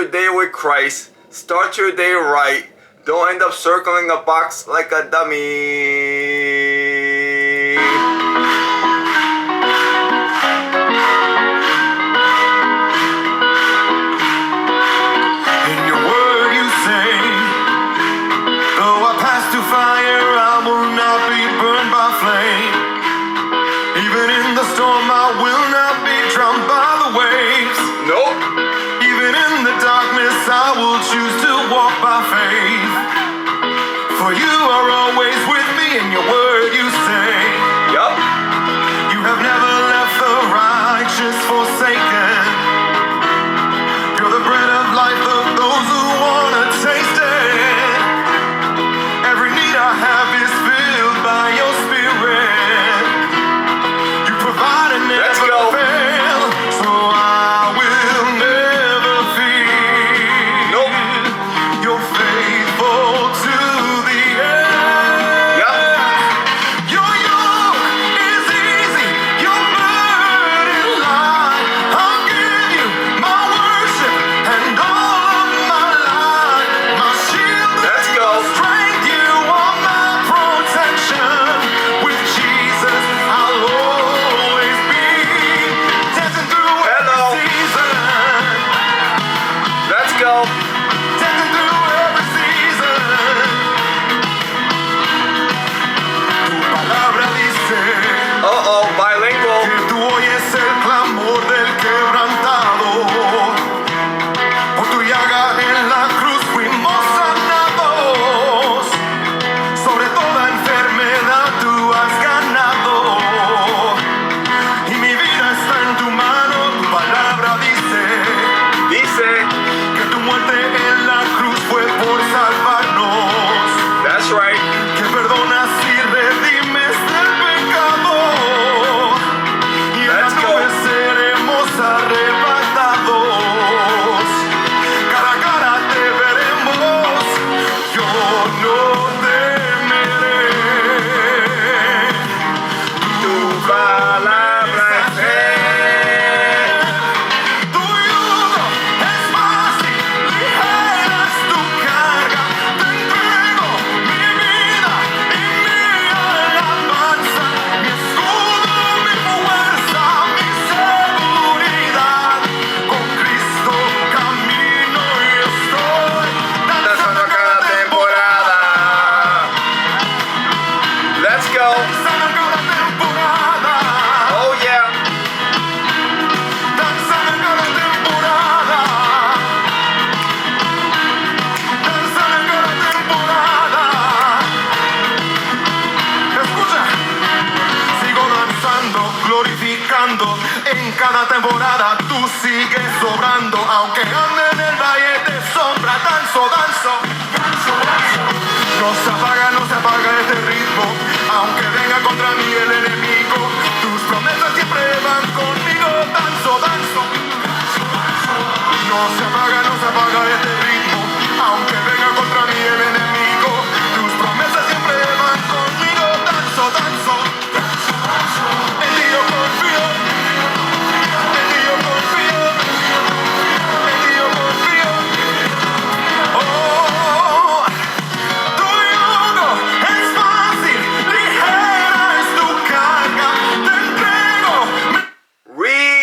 your day with Christ. Start your day right. Don't end up circling a box like a dummy. I will choose to walk by faith. For you are always with me, in your word you say. Yup. You have never left the righteous forsaken. You're the bread of life of those who want to taste it. Every need I have is filled by your spirit. You provide and never fail. So I will never fear. You're faithful to the end. Yep. Your yoke is easy, your burden light. I'll give you my worship and all of my life. My shield, let's go. Strength, you are my protection. With Jesus, I'll always be dancing through every season. Let's go. Bilingual. Que tú oyes el clamor del quebrantado. Por tu llaga en la cruz fuimos sanados. Sobre toda enfermedad tú has ganado. Y mi vida está en tu mano. Tu palabra dice que tu muerte en la cruz fue por salvarnos. That's right. Que perdonas y redimes del pecado. Seremos arrebatados, cara a cara te veremos, yo no temeré. Tu palabra es fe. Tu yugo es fácil, ligera es tu carga. Te entrego mi vida y mi alabanza, mi escudo, mi fuerza, mi seguridad. Con Cristo camino y estoy danzando cada temporada. Let's go. Danzando cada temporada. Oh yeah. Danzando cada temporada. Danzando cada temporada. Escucha. Sigo danzando, glorificando. En cada temporada tú sigues sobrando. Aunque ande en el valle de sombra, danzo. No se apaga este ritmo. Aunque venga contra mí el enemigo, tus promesas siempre van conmigo. Danzo. No se apaga este ritmo. Aunque venga contra mí el enemigo, tus promesas siempre van conmigo. Danzo. En ti yo confío. En ti yo confío. En ti yo confío. Oh, tu yugo es fácil, ligera es tu carga. Te entrego. Remix.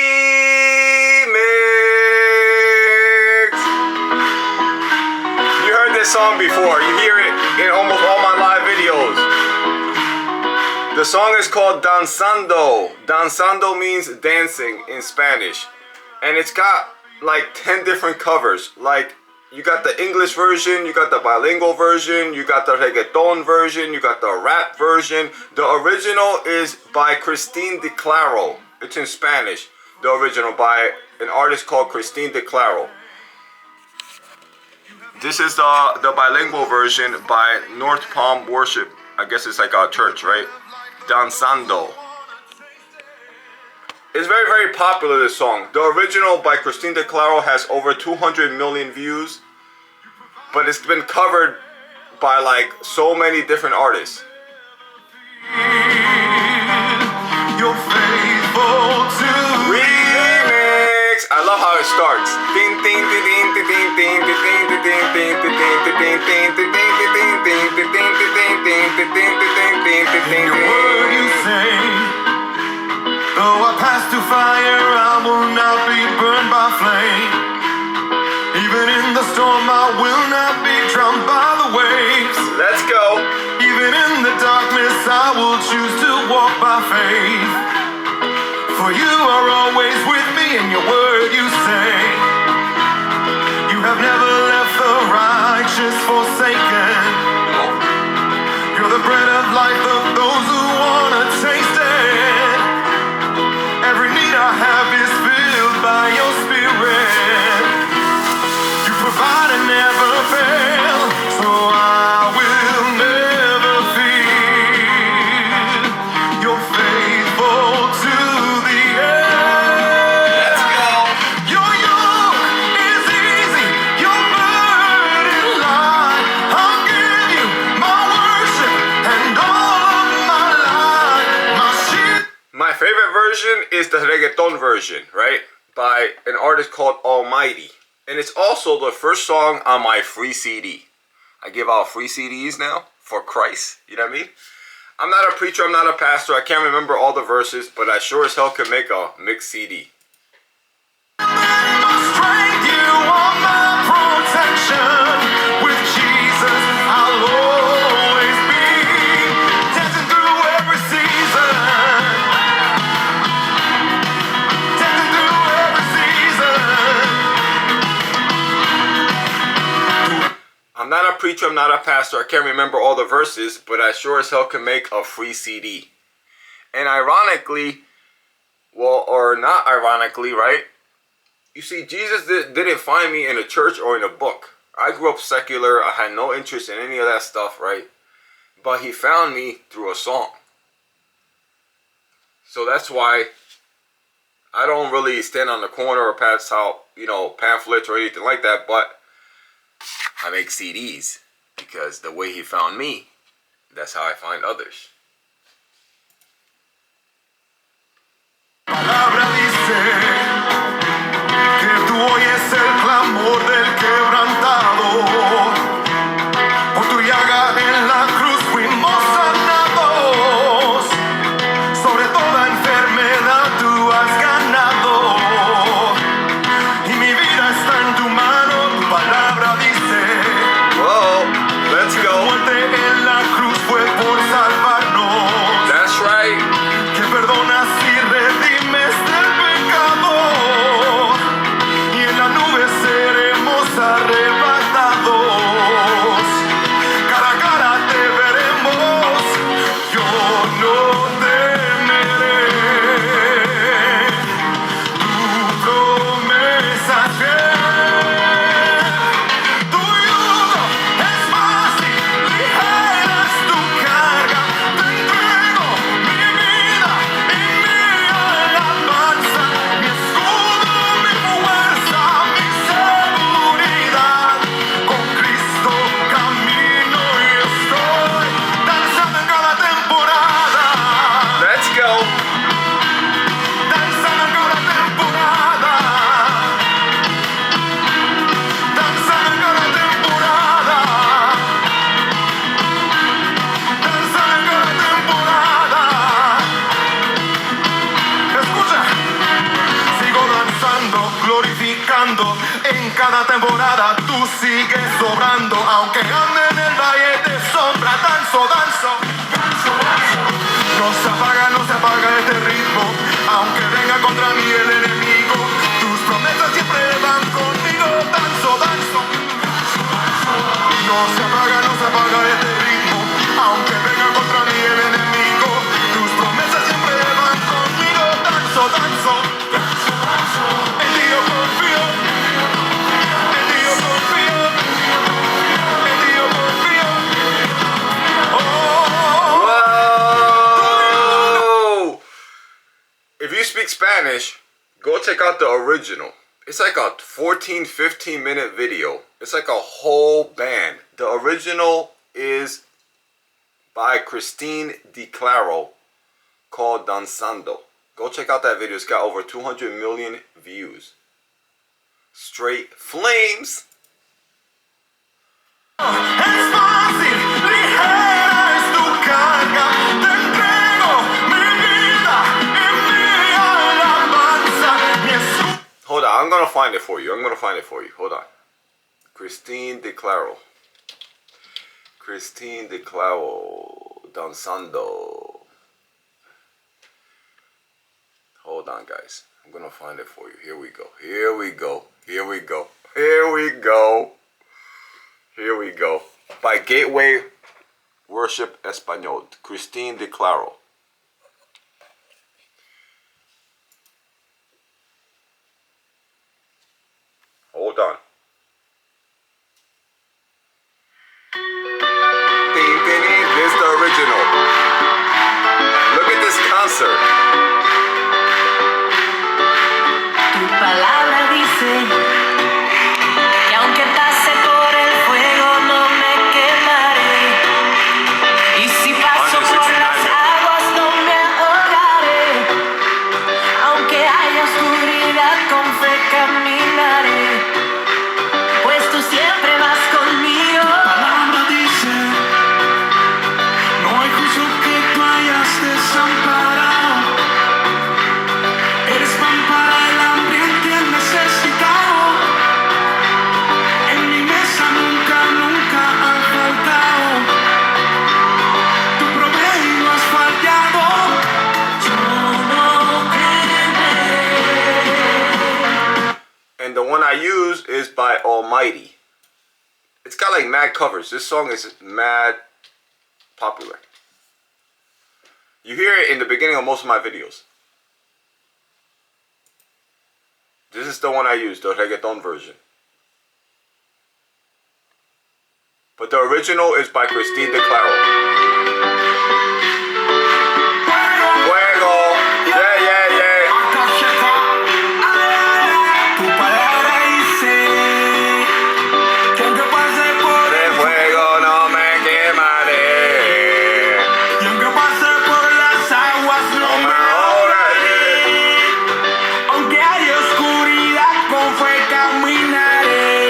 You heard this song before. You hear it in almost all my live videos. The song is called Danzando. Danzando means dancing in Spanish. And it's got like 10 different covers. Like, you got the English version, you got the bilingual version, you got the reggaeton version, you got the rap version. The original is by Christine De Claro. It's in Spanish. The original by an artist called Christine De Claro. This is the bilingual version by North Palm Worship. I guess it's like a church, right? Danzando. It's very, very popular, this song. The original by Christine De Claro has over 200 million views. But it's been covered by like so many different artists. Remix! I love how it starts. charts. In your word you say, though I pass through fire, I will not be burned by flame. Even in the storm, I will not be drowned by the waves. Let's go. Even in the darkness, I will choose to walk by faith. For you are always with me, in your word you say, you have never left the righteous forsaken. You're the bread of life of those who wanna taste it. Every need I have is filled by your spirit. You provide and never fail, so I will never fear. You're faithful to the end. Let's go. Your yoke is easy, your burden light. I'll give you my worship and all of my life. My shield. My favorite version is the reggaeton version, right? By an artist called Almighty. And it's also the first song on my free CD. I give out free CDs now for Christ. You know what I mean? I'm not a preacher. I'm not a pastor. I can't remember all the verses, but I sure as hell can make a mixed CD. My strength, you are my protection. With Jesus, I'll always be dancing through every season. Dancing through every season. I'm not a preacher. I'm not a pastor. I can't remember all the verses, but I sure as hell can make a free CD. And ironically, well, or not ironically, right? You see, Jesus didn't find me in a church or in a book. I grew up secular. I had no interest in any of that stuff, right? But he found me through a song. So that's why I don't really stand on the corner or pass out, pamphlets or anything like that. But I make CDs because the way he found me, that's how I find others. Palabra dice que tú oyes el clamor del quebrantado. Por tu llaga en la cruz fuimos sanados. Sobre toda enfermedad tú has ganado. Y mi vida está en tu mano. Tu palabra dice, Whoa, let's tu go. muerte en la cruz fue por salvarnos. That's right. Que perdonas y redimes del pecado, y en la nube seremos arrebatados. Cara a cara te veremos, yo no temeré. Tu promesa es fiel. Tu yugo es fácil, ligera es tu carga. Te entrego mi vida y mi alabanza, mi escudo, mi fuerza, mi seguridad. Con Cristo camino y estoy danzando en cada temporada. Let's go. Danzando en cada temporada. Danzando en cada temporada. Danzando en cada temporada. Escucha, sigo danzando, glorificando en cada temporada. Tú sigues sobrando, aunque ande en el valle de sombra. Danzo, danzo, danzo, danzo. No se apaga este ritmo, aunque venga contra mí el enemigo. Tus promesas siempre van conmigo. Danzo, danzo, danzo, danzo. No se apaga este ritmo, aunque venga contra mí el enemigo. Tus promesas siempre van conmigo. Danzo, danzo, danzo, danzo. En ti yo confío, en ti yo confío, en ti yo confío. Oh, Whoa! If you speak Spanish, go check out the original. It's like a 14, 15-minute video. It's like a whole band. The original is by Christine DeClaro called Danzando. Go check out that video. It's got over 200 million views. Straight flames. Es fácil, ligera es tu carga. Te entrego mi vida y mi alabanza. Hold on, I'm gonna find it for you. Hold on. Christine DeClaro. Danzando. Hold on, guys. I'm gonna find it for you. Here we go. By Gateway Worship Español. Christine DeClaro. Hold on. This is the original. Look at this concert. Tu palabra dice que aunque pase por el fuego no me quemaré, y si paso por las aguas no me ahogaré, aunque haya oscuridad con fe caminaré, pues tú siempre vas conmigo. Tu palabra dice, no hay justo que tú hayas desamparado. Eres pan para el hambriento y el necesitado. En mi mesa nunca ha faltado. Tu provees y no has fallado. Yo no temeré. And the one I use is by Almighty. It's got like mad covers. This song is mad popular. You hear it in the beginning of most of my videos. This is the one I use, the reggaeton version. But the original is by Christine DeClaro. Fuego! Yeah, yeah, yeah! Tu palabra dice que aunque pase por De fuego no me quemaré. y aunque pase por las aguas no me ahogaré. Aunque haya oscuridad con fe caminaré,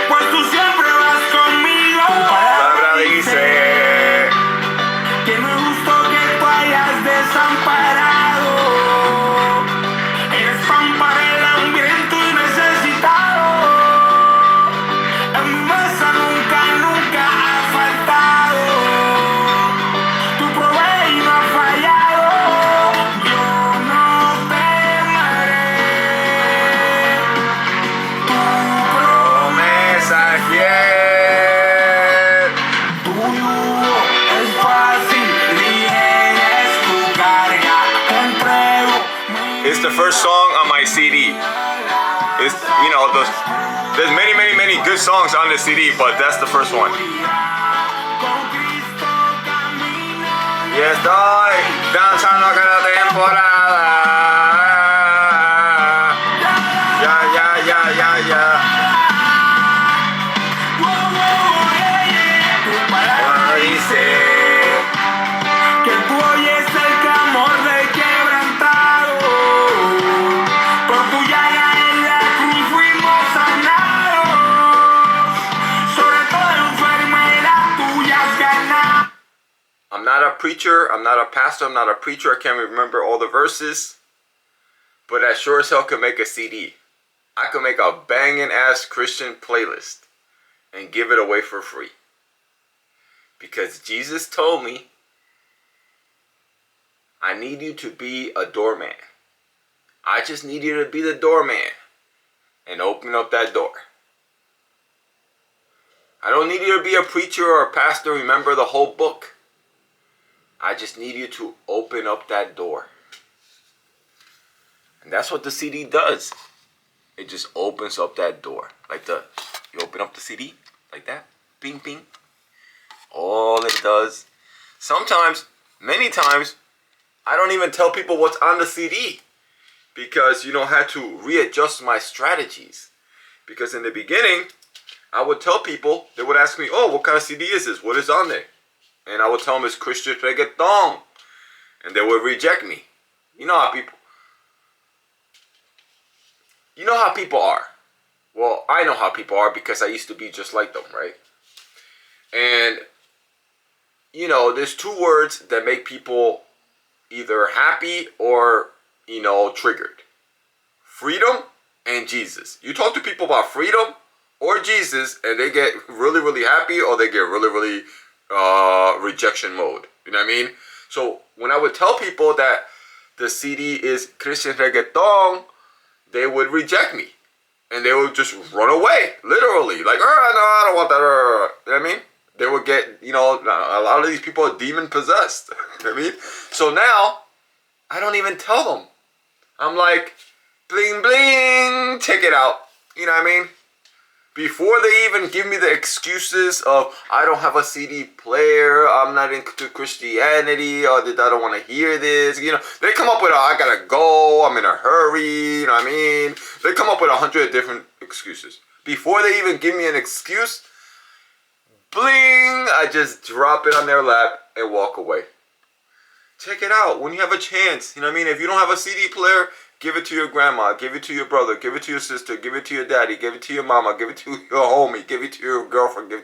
pues tú siempre vas conmigo. Tu Palabra dice que no es justo que tú hayas desamparado. Eres pan para el hambriento y necesitado. En mi mesa nunca ha faltado. Tu provees y no ha fallado. Yo no temeré. Tu promesa es fiel. Tu yugo es fácil, ligera es tu carga. Te entrego mi It's the first song on my CD. It's, you know, there's many good songs on the CD, but that's the first one. con Cristo camino. Y estoy danzando cada temporada. Ya. Tu palabra dice que tú oyes el clamor del quebrantado. Por tu llaga en la cruz fuimos sanados. Sobre toda enfermedad tuya has ganado. I'm not a preacher, I'm not a pastor, I'm not a preacher, I can't remember all the verses. But I sure as hell can make a CD. I could make a banging ass Christian playlist and give it away for free. Because Jesus told me, I need you to be a doorman. I just need you to be the doorman and open up that door. I don't need you to be a preacher or a pastor, remember the whole book. I just need you to open up that door. And that's what the CD does. It just opens up that door. You open up the CD, like that. Bing, bing. All it does. Sometimes, many times, I don't even tell people what's on the CD. Because, I had to readjust my strategies. Because in the beginning, I would tell people, they would ask me, oh, what kind of CD is this? What is on there? And I would tell them it's Christian Reggaeton. And they would reject me. You know how people... you know how people are. Well, I know how people are because I used to be just like them, right? And, you know, there's two words that make people either happy or, you know, triggered. Freedom and Jesus. You talk to people about freedom or Jesus and they get really, really happy, or they get really, really rejection mode. You know what I mean? So when I would tell people that the CD is Christian Reggaeton, they would reject me. And they would just run away, literally. Like, no, I don't want that. You know what I mean? They would get, you know, a lot of these people are demon possessed. You know what I mean? So now, I don't even tell them. I'm like, bling, bling, check it out. You know what I mean? Before they even give me the excuses of, I don't have a CD player, I'm not into Christianity, or I don't want to hear this, you know, they come up with I gotta go, I'm in a hurry, you know what I mean? They come up with 100 different excuses. Before they even give me an excuse, bling, I just drop it on their lap and walk away. Check it out when you have a chance, you know what I mean? If you don't have a CD player, give it to your grandma, give it to your brother, give it to your sister, give it to your daddy, give it to your mama, give it to your homie, give it to your girlfriend, give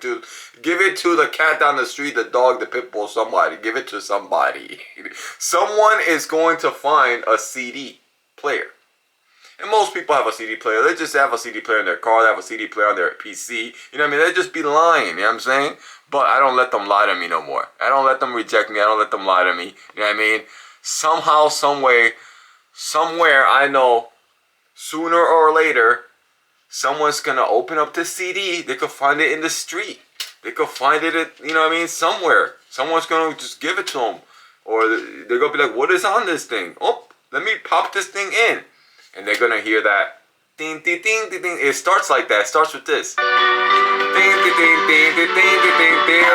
it to the cat down the street, the dog, the pit bull, somebody. Give it to somebody. Someone is going to find a CD player. And most people have a CD player. They just have a CD player in their car, they have a CD player on their PC. You know what I mean? They just be lying, you know what I'm saying? But I don't let them lie to me no more. I don't let them reject me. I don't let them lie to me. You know what I mean? Somehow, some way, somewhere, I know, sooner or later, someone's gonna open up this CD. They could find it in the street. They could find it at, you know what I mean, somewhere. Someone's gonna just give it to them. Or they're gonna be like, what is on this thing? Oh, let me pop this thing in. And they're gonna hear that. Ding, ding, ding, ding, ding. It starts like that. It starts with this. Ding, ding, ding, ding, ding, ding, ding, ding, ding.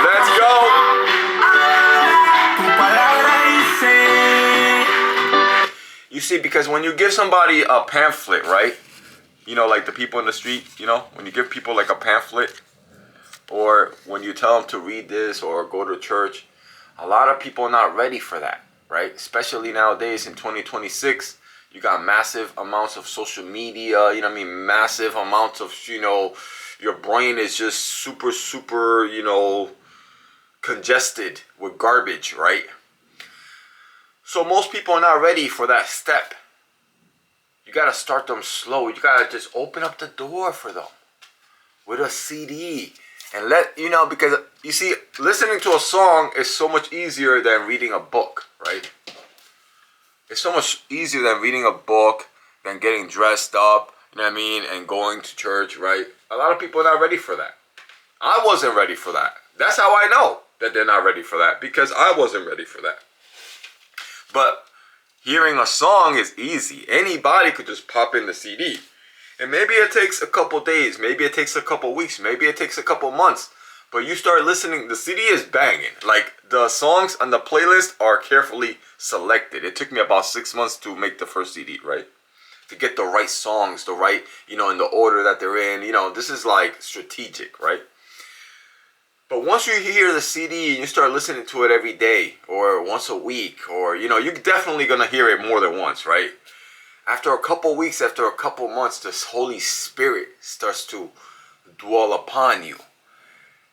Let's go. You see, because when you give somebody a pamphlet, right? You know, like the people in the street, you know, when you give people like a pamphlet, or when you tell them to read this or go to church, a lot of people are not ready for that, right? Especially nowadays in 2026, you got massive amounts of social media, you know what I mean? Massive amounts of, you know, your brain is just super, super, you know, congested with garbage, right? So most people are not ready for that step. You gotta start them slow. You gotta just open up the door for them with a CD. And let, you know, because you see, listening to a song is so much easier than reading a book, right? It's so much easier than reading a book, than getting dressed up, you know what I mean, and going to church, right? A lot of people are not ready for that. I wasn't ready for that. That's how I know that they're not ready for that, because I wasn't ready for that. But hearing a song is easy. Anybody could just pop in the CD. And maybe it takes a couple days. Maybe it takes a couple weeks. Maybe it takes a couple months. But you start listening. The CD is banging. Like, the songs on the playlist are carefully selected. It took me about 6 months to make the first CD, right? To get the right songs, the right, you know, in the order that they're in. You know, this is like strategic, right? But once you hear the CD and you start listening to it every day or once a week, or, you know, you're definitely going to hear it more than once, right? After a couple weeks, after a couple months, this Holy Spirit starts to dwell upon you.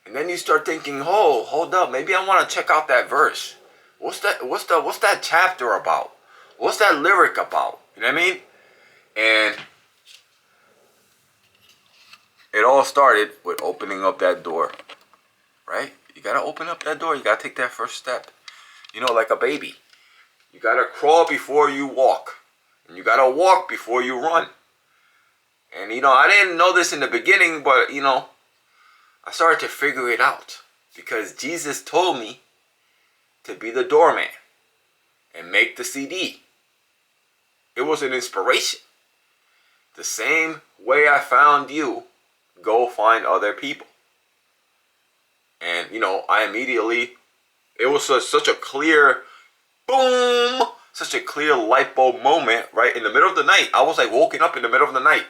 And then you start thinking, oh, hold up, maybe I want to check out that verse. What's that chapter about? What's that lyric about? You know what I mean? And it all started with opening up that door. Right? You gotta open up that door. You gotta take that first step. You know, like a baby. You gotta crawl before you walk. And you gotta walk before you run. And, you know, I didn't know this in the beginning, but, you know, I started to figure it out. Because Jesus told me to be the doorman and make the CD. It was an inspiration. The same way I found you, go find other people. And, you know, I immediately, it was such a clear, boom, such a clear light bulb moment, right? In the middle of the night, I was like woken up in the middle of the night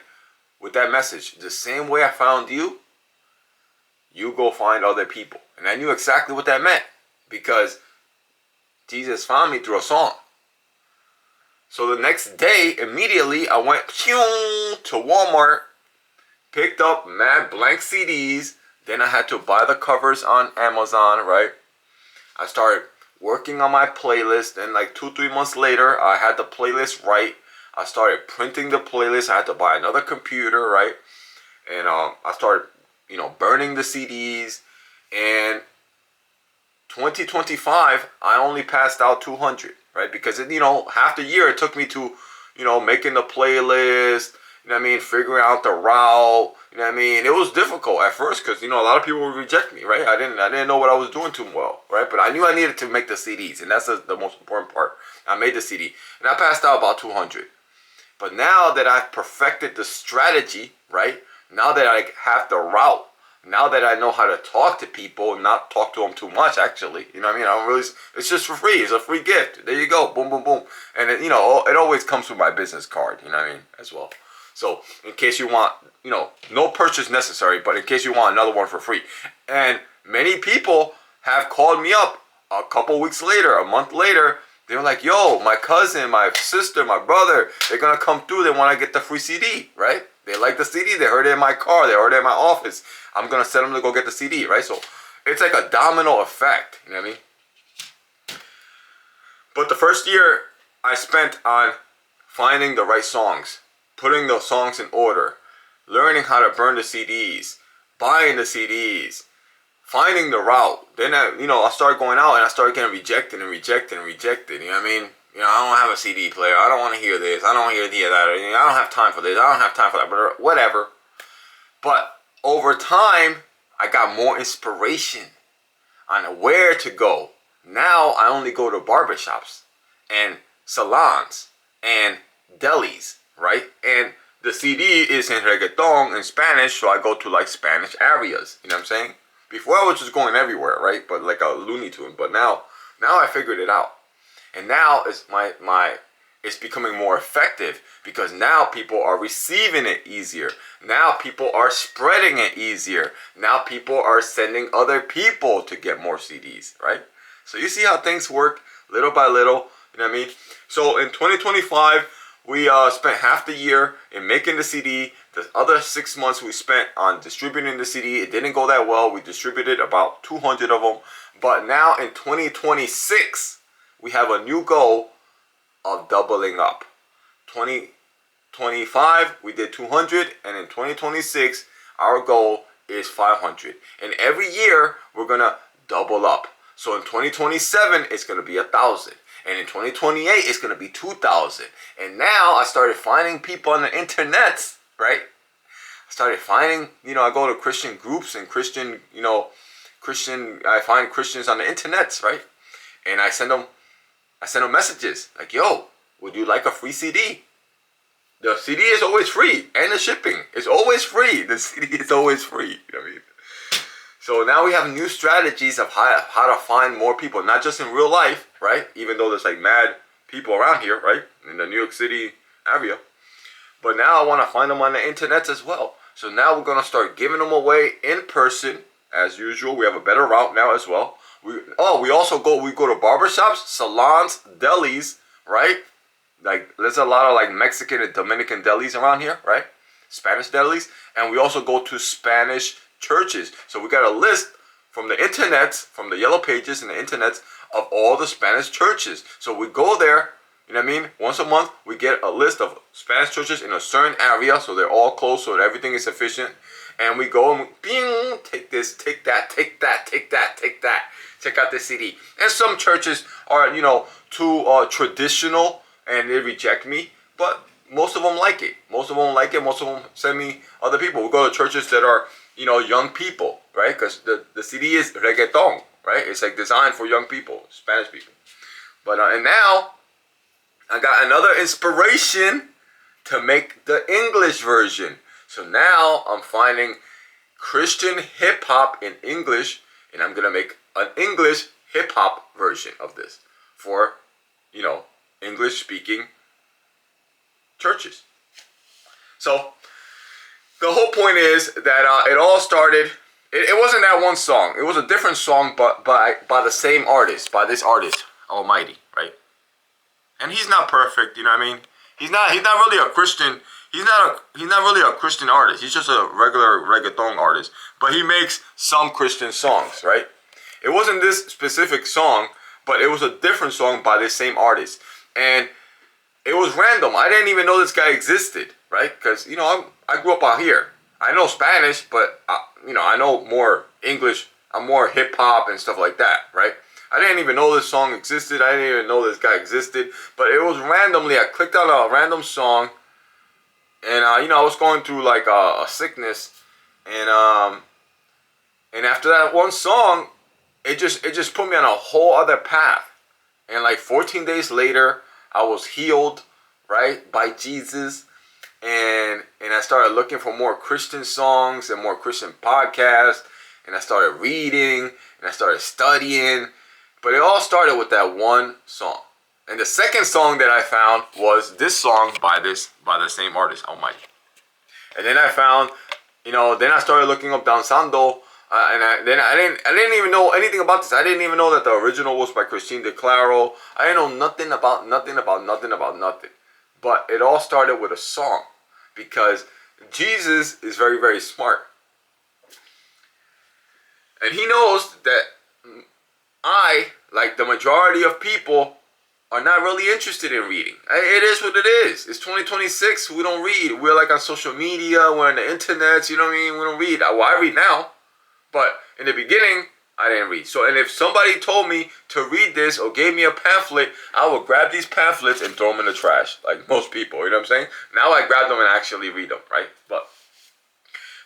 with that message. The same way I found you, you go find other people. And I knew exactly what that meant, because Jesus found me through a song. So the next day, immediately, I went to Walmart, picked up mad blank CDs. Then I had to buy the covers on Amazon, right? I started working on my playlist, and like 2-3 months later, I had the playlist right. I started printing the playlist. I had to buy another computer, right? And I started, burning the CDs. And 2025, I only passed out 200, right? Because half the year it took me to, making the playlist. Figuring out the route. It was difficult at first because a lot of people would reject me, right? I didn't know what I was doing too well, right? But I knew I needed to make the CDs, and that's the most important part. I made the CD, and I passed out about 200. But now that I've perfected the strategy, right? Now that I have the route, now that I know how to talk to people and not talk to them too much, actually, I don't really. It's just for free. It's a free gift. There you go. Boom, boom, boom. And it always comes with my business card. As well. So in case you want, no purchase necessary, but in case you want another one for free. And many people have called me up a couple weeks later, a month later. They were like, yo, my cousin, my sister, my brother, they're going to come through. They want to get the free CD, right? They like the CD. They heard it in my car. They heard it in my office. I'm going to send them to go get the CD, right? So it's like a domino effect, you know what I mean? But the first year I spent on finding the right songs, putting those songs in order, learning how to burn the CDs, buying the CDs, finding the route. Then I started going out and I started getting rejected and rejected and rejected. You know what I mean? I don't have a CD player. I don't want to hear this. I don't want to hear that. I don't have time for this. I don't have time for that. But whatever. But over time, I got more inspiration on where to go. Now I only go to barbershops and salons and delis, right? And the CD is in reggaeton in Spanish, so I go to like Spanish areas. You know what I'm saying? Before I was just going everywhere, right? But like a Looney Tune. But now I figured it out. And now it's it's becoming more effective because now people are receiving it easier. Now people are spreading it easier. Now people are sending other people to get more CDs, right? So you see how things work little by little, you know what I mean? So in 2025, we spent half the year in making the CD. The other 6 months we spent on distributing the CD. It didn't go that well. We distributed about 200 of them. But now in 2026, we have a new goal of doubling up. 2025, we did 200. And in 2026, our goal is 500. And every year, we're going to double up. So in 2027, it's going to be 1,000. And in 2028, it's going to be 2,000. And now I started finding people on the internet, right? I started finding, I go to Christian groups and I find Christians on the internet, right? And I send them messages like, yo, would you like a free CD? The CD is always free. And the shipping is always free. The CD is always free. You know what I mean? So now we have new strategies of how to find more people, not just in real life, right? Even though there's like mad people around here, right? In the New York City area. But now I want to find them on the internet as well. So now we're going to start giving them away in person as usual. We have a better route now as well. We go to barbershops, salons, delis, right? Like there's a lot of like Mexican and Dominican delis around here, right? Spanish delis. And we also go to Spanish churches. So we got a list from the internet, from the yellow pages and the internet of all the Spanish churches. So we go there, you know what I mean? Once a month, we get a list of Spanish churches in a certain area. So they're all close, so that everything is efficient. And we go and bing, take this, take that, take that, take that, take that. Check out this CD. And some churches are, too traditional and they reject me. But most of them like it. Most of them like it. Most of them send me other people. We go to churches that are, young people, right? Because the CD is reggaeton, right? It's like designed for young people, Spanish people. But and now I got another inspiration to make the English version. So now I'm finding Christian hip hop in English, and I'm gonna make an English hip hop version of this for, English speaking churches. So the whole point is that it all started. It wasn't that one song. It was a different song, but by the same artist, by this artist, Almighty, right? and he's not perfect. You know what I mean? He's not really a Christian. He's not really a Christian artist. He's just a regular reggaeton artist. But he makes some Christian songs, right? It wasn't this specific song, but it was a different song by the same artist. And it was random. I didn't even know this guy existed, right? Because, you know, I grew up out here. I know Spanish, but, you know, I know more English. I'm more hip-hop and stuff like that, right? I didn't even know this song existed. I didn't even know this guy existed. But it was randomly. I clicked on a random song. And, you know, I was going through, like, a sickness. And after that one song, it just put me on a whole other path. And, like, 14 days later, I was healed, right, by Jesus. And I started looking for more Christian songs and more Christian podcasts. And I started reading. And I started studying. But it all started with that one song. And the second song that I found was this song by the same artist, Almighty. And then I found, you know, then I started looking up Danzando, and I didn't even know anything about this. I didn't even know that the original was by Christine De Claro. I didn't know nothing about nothing. But it all started with a song, because Jesus is very, very smart. And he knows that I, like the majority of people, are not really interested in reading. It is what it is. It's 2026. We don't read. We're like on social media. We're on the internet. You know what I mean? We don't read. Well, I read now. But in the beginning, I didn't read. So, and if somebody told me to read this or gave me a pamphlet, I would grab these pamphlets and throw them in the trash. Like most people. You know what I'm saying? Now I grab them and actually read them. Right? But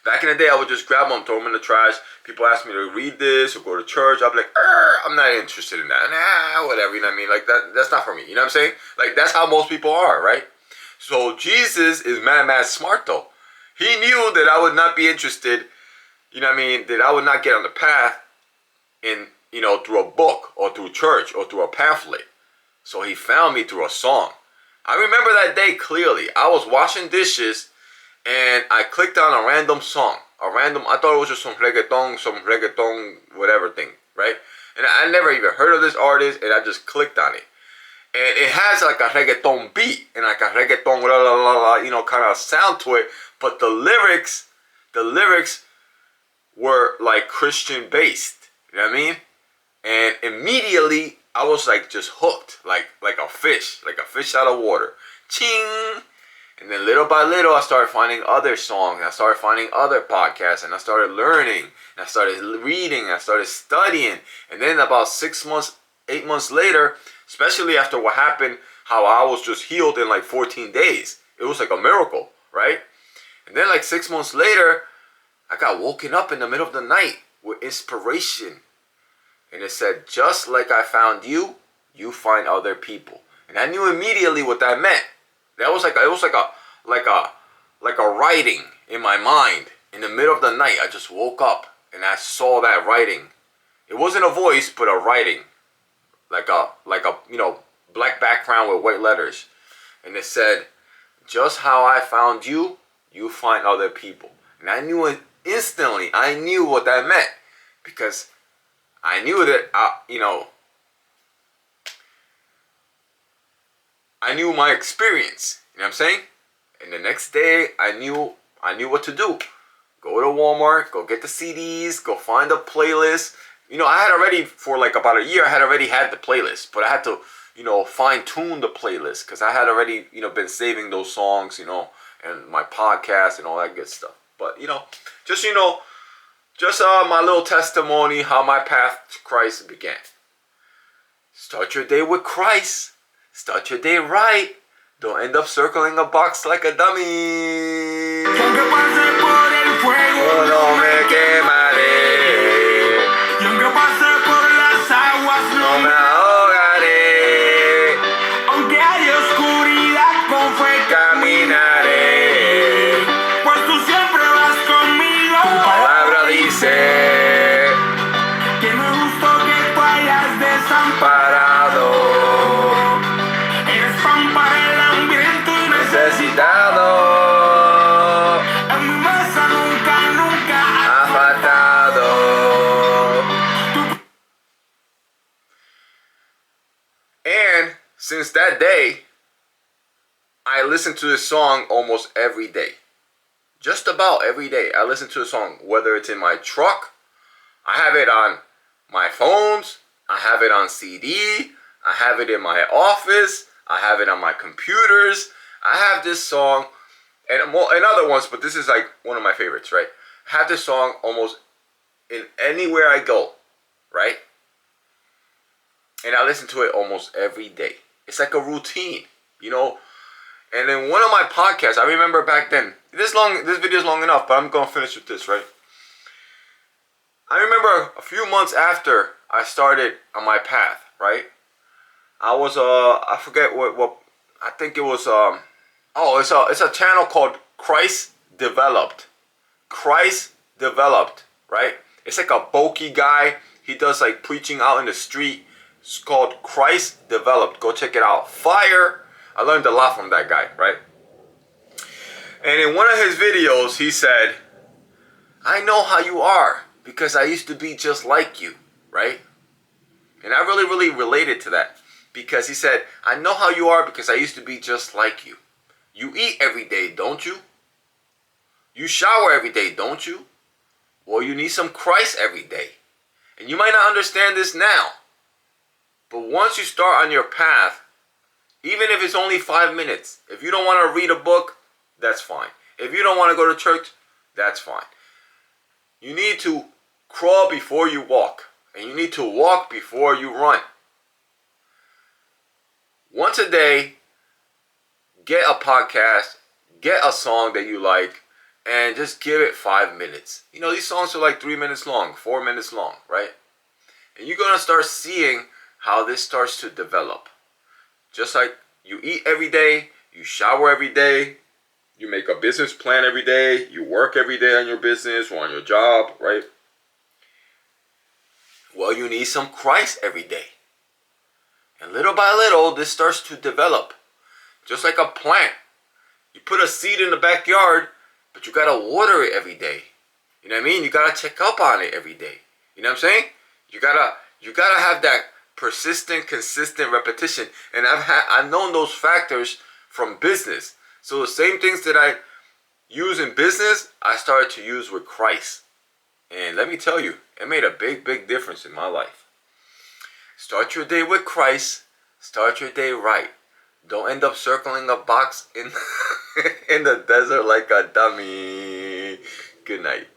back in the day, I would just grab them, throw them in the trash. People ask me to read this or go to church. I'll be like, I'm not interested in that. Nah, whatever, you know what I mean? Like, that's not for me, you know what I'm saying? Like, that's how most people are, right? So, Jesus is mad smart, though. He knew that I would not be interested, you know what I mean, that I would not get on the path in, you know, through a book or through church or through a pamphlet. So, he found me through a song. I remember that day clearly. I was washing dishes, and I clicked on a random song. I thought it was just some reggaeton, whatever thing, right? And I never even heard of this artist, and I just clicked on it. And it has like a reggaeton beat, and like a reggaeton, you know, kind of sound to it. But the lyrics were like Christian based, you know what I mean? And immediately, I was like just hooked, like a fish out of water. Ching! And then little by little, I started finding other songs. I started finding other podcasts. And I started learning. And I started reading. I started studying. And then about 8 months later, especially after what happened, how I was just healed in like 14 days. It was like a miracle, right? And then like 6 months later, I got woken up in the middle of the night with inspiration. And it said, just like I found you, you find other people. And I knew immediately what that meant. It was like a writing in my mind. In the middle of the night, I just woke up and I saw that writing. It wasn't a voice, but a writing, like a you know, black background with white letters, and it said, "Just how I found you, you find other people." And I knew it instantly. I knew what that meant, because I knew that you know. I knew my experience, you know what I'm saying? And the next day, I knew what to do. Go to Walmart, go get the CDs, go find a playlist. You know, I had already, for like about a year, I had already had the playlist. But I had to, you know, fine-tune the playlist, because I had already, you know, been saving those songs, you know, and my podcast and all that good stuff. But, you know, just my little testimony, how my path to Christ began. Start your day with Christ. Start your day right. Don't end up circling a box like a dummy. Oh, no me quemaré. No me ahogaré. Aunque hay oscuridad, con fe caminaré. Pues tú siempre vas conmigo. Tu palabra dice que no es justo que tú hayas desamparado. Necesitado, en mi mesa nunca ha faltado. since that day, I listen to this song almost every day. Just about every day I listen to a song, whether it's in my truck, I have it on my phones, I have it on CD, I have it in my office, I have it on my computers. I have this song and other ones, but this is like one of my favorites, right? I have this song almost in anywhere I go, right? And I listen to it almost every day. It's like a routine, you know. And in one of my podcasts, I remember back then, this video is long enough, but I'm going to finish with this, right? I remember a few months after I started on my path, right? I was, I forget what I think it was, it's a channel called Christ Developed. Christ Developed, right? It's like a bulky guy. He does like preaching out in the street. It's called Christ Developed. Go check it out. Fire. I learned a lot from that guy, right? And in one of his videos, he said, I know how you are because I used to be just like you, right? And I really related to that because he said, I know how you are because I used to be just like you. You eat every day, don't you? You shower every day, don't you? Well, you need some Christ every day. And you might not understand this now, but once you start on your path, even if it's only 5 minutes, if you don't want to read a book, that's fine. If you don't want to go to church, that's fine. You need to crawl before you walk, and you need to walk before you run. Once a day, get a podcast, get a song that you like, and just give it 5 minutes. You know, these songs are like 3 minutes long, 4 minutes long, right? And you're going to start seeing how this starts to develop. Just like you eat every day, you shower every day, you make a business plan every day, you work every day on your business or on your job, right? Well, you need some Christ every day. And little by little, this starts to develop. Just like a plant. You put a seed in the backyard, but you gotta water it every day. You know what I mean? You gotta check up on it every day. You know what I'm saying? You gotta have that persistent, consistent repetition. And I've known those factors from business. So the same things that I use in business, I started to use with Christ. And let me tell you, it made a big difference in my life. Start your day with Christ. Start your day right. Don't end up circling a box in in the desert like a dummy. Good night.